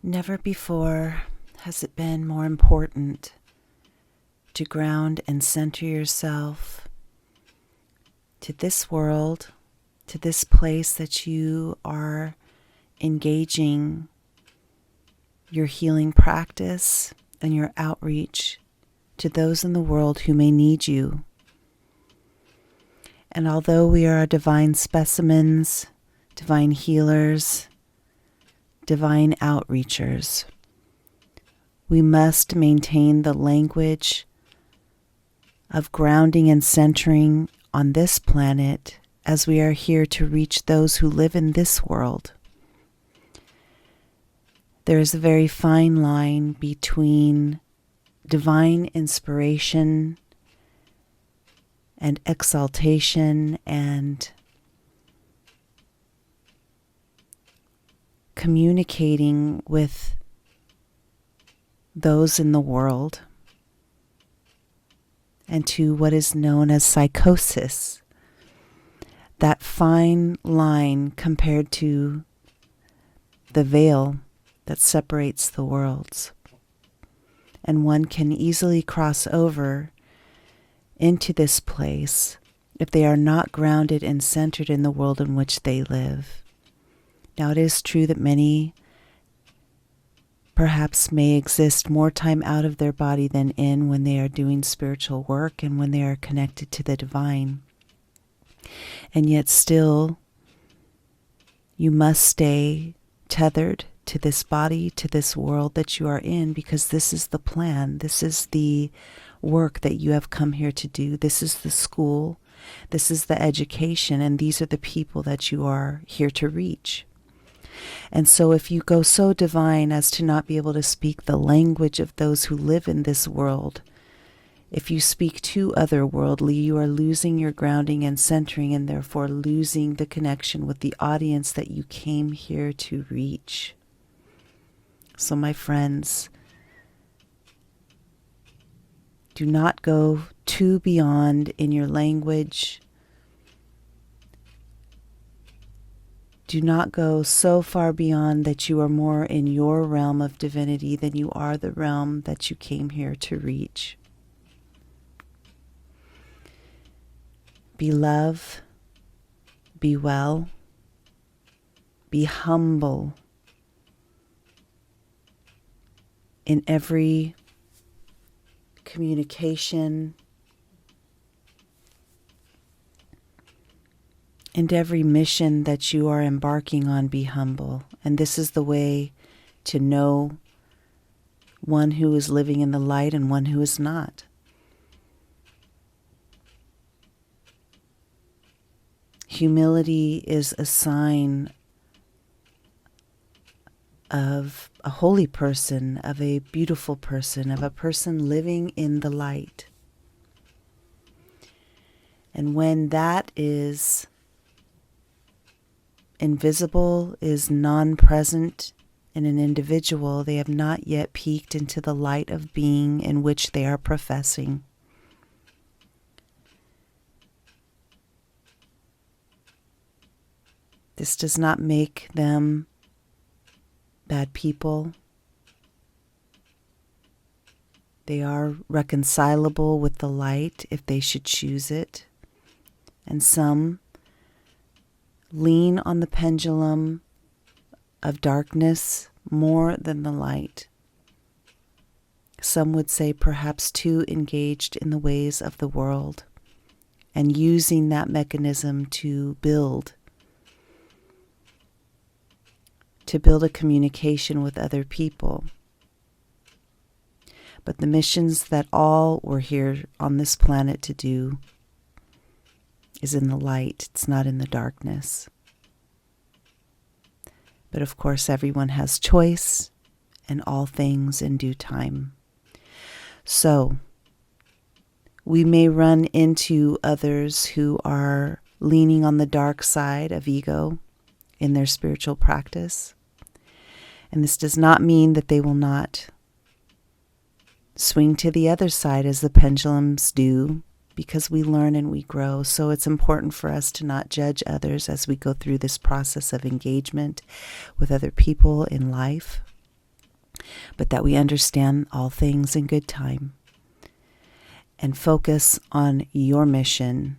Never before has it been more important to ground and center yourself to this world, to this place that you are engaging your healing practice and your outreach to those in the world who may need you. And although we are divine specimens, divine healers, divine outreachers, we must maintain the language of grounding and centering on this planet as we are here to reach those who live in this world. There is a very fine line between divine inspiration and exaltation and communicating with those in the world and to what is known as psychosis. That fine line compared to the veil that separates the worlds. And one can easily cross over into this place if they are not grounded and centered in the world in which they live. Now, it is true that many perhaps may exist more time out of their body than in when they are doing spiritual work and when they are connected to the divine. And yet still, you must stay tethered to this body, to this world that you are in, because this is the plan. This is the work that you have come here to do. This is the school. This is the education. And these are the people that you are here to reach. And so if you go so divine as to not be able to speak the language of those who live in this world, if you speak too otherworldly, you are losing your grounding and centering and therefore losing the connection with the audience that you came here to reach. So my friends, do not go too beyond in your language. Do not go so far beyond that you are more in your realm of divinity than you are the realm that you came here to reach. Be love, be well, be humble in every communication and every mission that you are embarking on. Be humble. And this is the way to know one who is living in the light and one who is not. Humility is a sign of a holy person, of a beautiful person, of a person living in the light. And when that is invisible, is non-present in an individual, they have not yet peeked into the light of being in which they are professing. This does not make them bad people. They are reconcilable with the light if they should choose it. And some lean on the pendulum of darkness more than the light. Some would say perhaps too engaged in the ways of the world and using that mechanism to build a communication with other people. But the missions that all were here on this planet to do is in the light. It's not in the darkness. But of course, everyone has choice and all things in due time. So, we may run into others who are leaning on the dark side of ego in their spiritual practice. And this does not mean that they will not swing to the other side as the pendulums do, because we learn and we grow. So it's important for us to not judge others as we go through this process of engagement with other people in life. but that we understand all things in good time and focus on your mission,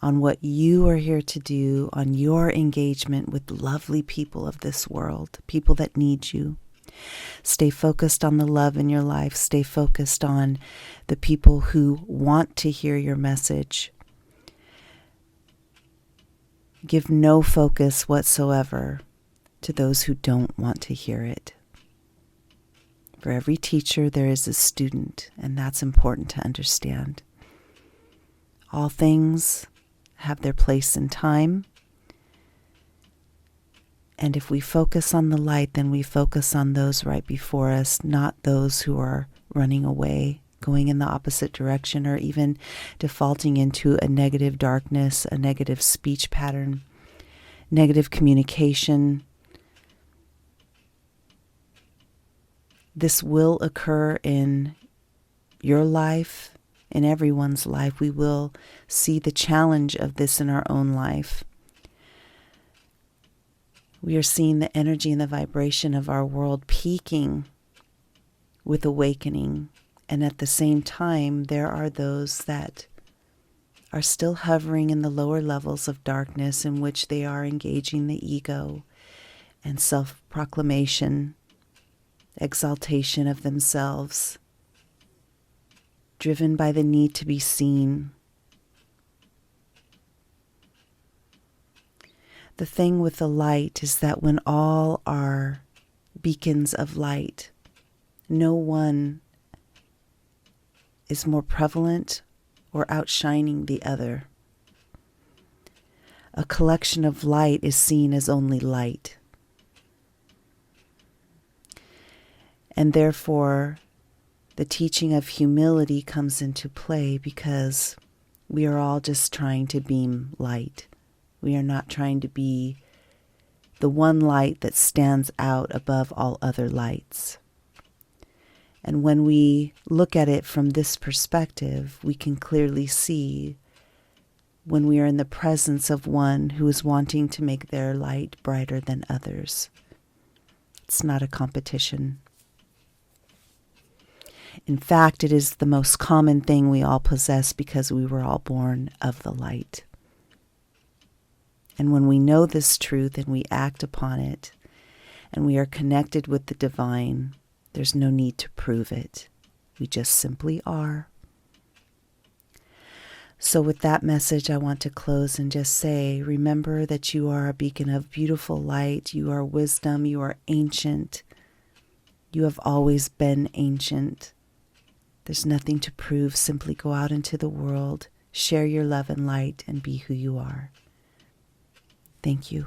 on what you are here to do, on your engagement with lovely people of this world, people that need you. Stay focused on the love in your life. Stay focused on the people who want to hear your message. Give no focus whatsoever to those who don't want to hear it. For every teacher, there is a student, and that's important to understand. All things have their place in time. And if we focus on the light, then we focus on those right before us, not those who are running away, going in the opposite direction, or even defaulting into a negative darkness, a negative speech pattern, negative communication. This will occur in your life, in everyone's life. We will see the challenge of this in our own life. We are seeing the energy and the vibration of our world peaking with awakening. And at the same time, there are those that are still hovering in the lower levels of darkness in which they are engaging the ego and self-proclamation, exaltation of themselves, driven by the need to be seen. The thing with the light is that when all are beacons of light, no one is more prevalent or outshining the other. A collection of light is seen as only light. And therefore, the teaching of humility comes into play because we are all just trying to beam light. We are not trying to be the one light that stands out above all other lights. And when we look at it from this perspective, we can clearly see when we are in the presence of one who is wanting to make their light brighter than others. It's not a competition. In fact, it is the most common thing we all possess because we were all born of the light. And when we know this truth and we act upon it, and we are connected with the divine, there's no need to prove it. We just simply are. So with that message, I want to close and just say, remember that you are a beacon of beautiful light. You are wisdom. You are ancient. You have always been ancient. There's nothing to prove. Simply go out into the world, share your love and light, and be who you are. Thank you.